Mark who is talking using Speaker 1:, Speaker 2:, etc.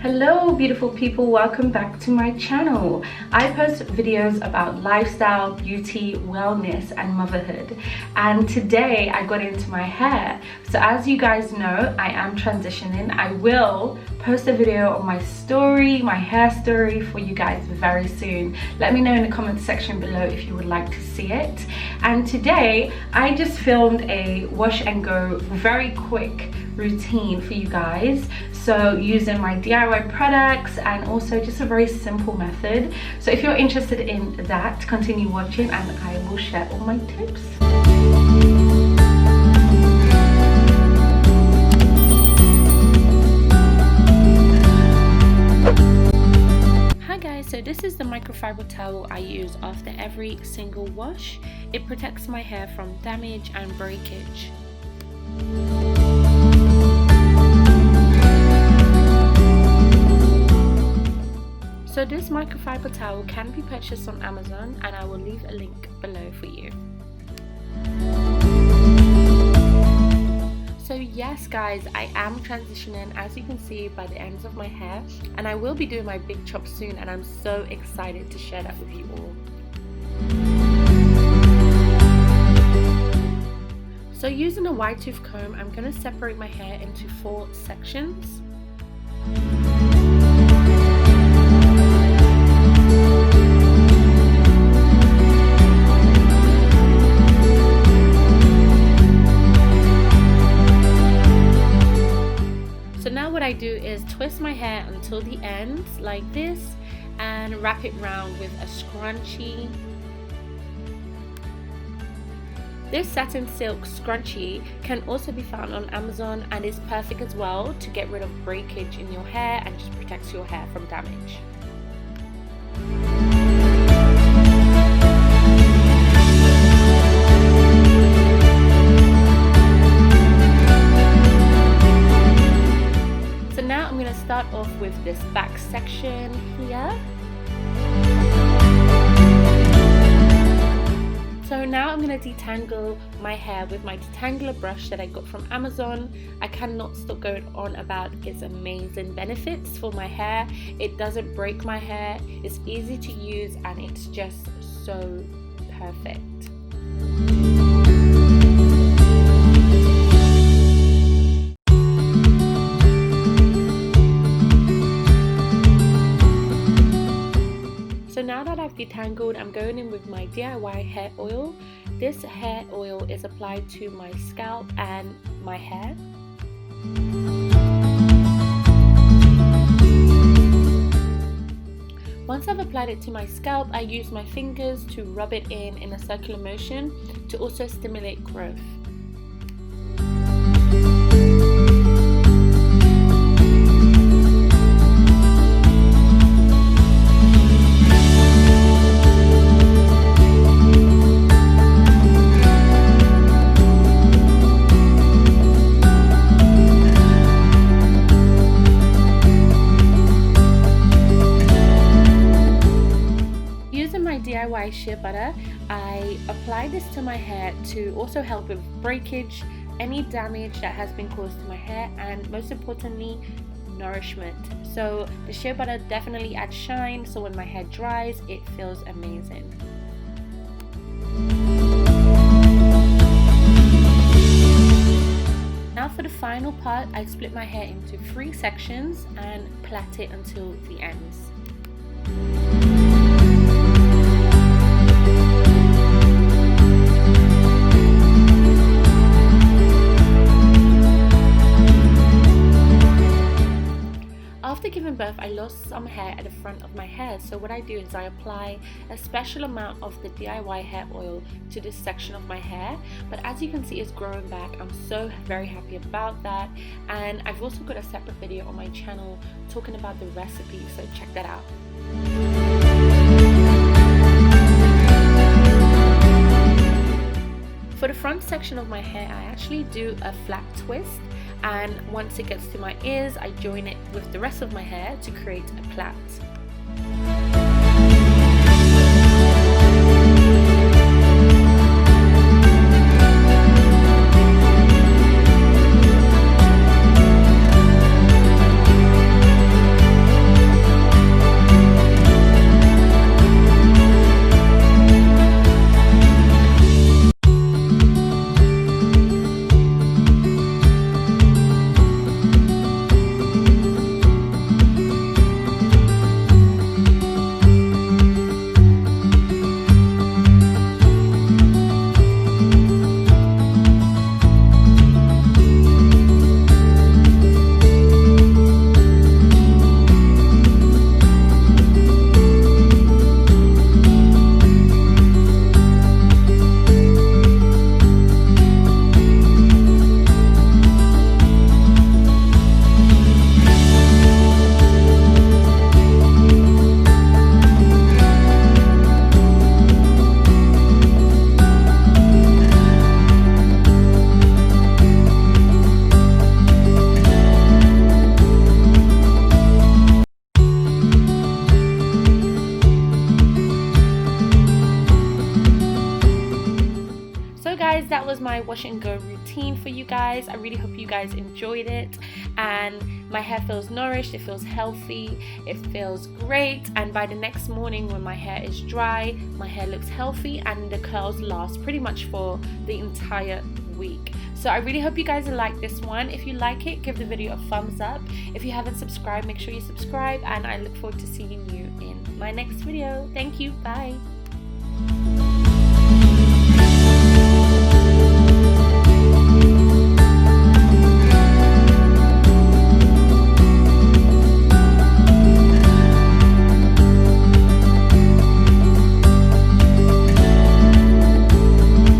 Speaker 1: Hello beautiful people, welcome back to my channel. I post videos about lifestyle, beauty, wellness and motherhood, and today I got into my hair. So as you guys know, I am transitioning. I will post a video on my story, my hair story, for you guys very soon. Let me know in the comment section below if you would like to see it. And today I just filmed a wash and go very quick routine for you guys, so using my DIY products and also just a very simple method. So if you're interested in that, continue watching and I will share all my tips. Hi guys, so this is the microfiber towel I use after every single wash. It protects my hair from damage and breakage. So this microfiber towel can be purchased on Amazon and I will leave a link below for you. So yes guys, I am transitioning, as you can see by the ends of my hair, and I will be doing my big chop soon and I'm so excited to share that with you all. So using a wide tooth comb, I'm going to separate my hair into 4 sections. What I do is twist my hair until the ends like this and wrap it round with a scrunchie. This satin silk scrunchie can also be found on Amazon and is perfect as well to get rid of breakage in your hair and just protects your hair from damage. Start off with this back section here. So now I'm going to detangle my hair with my detangler brush that I got from Amazon. I cannot stop going on about its amazing benefits for my hair. It doesn't break my hair, it's easy to use, and it's just so perfect. So now that I've detangled, I'm going in with my DIY hair oil. This hair oil is applied to my scalp and my hair. Once I've applied it to my scalp, I use my fingers to rub it in a circular motion to also stimulate growth. DIY shea butter, I apply this to my hair to also help with breakage, any damage that has been caused to my hair, and most importantly, nourishment. So the shea butter definitely adds shine, so when my hair dries, it feels amazing. Now for the final part, I split my hair into 3 sections and plait it until the ends. After giving birth, I lost some hair at the front of my hair, so what I do is I apply a special amount of the DIY hair oil to this section of my hair, but as you can see, it's growing back. I'm so very happy about that, and I've also got a separate video on my channel talking about the recipe, so check that out. For the front section of my hair, I actually do a flat twist, and once it gets to my ears, I join it with the rest of my hair to create a plait. that was my wash and go routine for you guys. I really hope you guys enjoyed it, and my hair feels nourished, it feels healthy, it feels great, and by the next morning when my hair is dry, my hair looks healthy and the curls last pretty much for the entire week. So I really hope you guys like this one. If you like it, give the video a thumbs up. If you haven't subscribed, make sure you subscribe, and I look forward to seeing you in my next video. Thank you. Bye.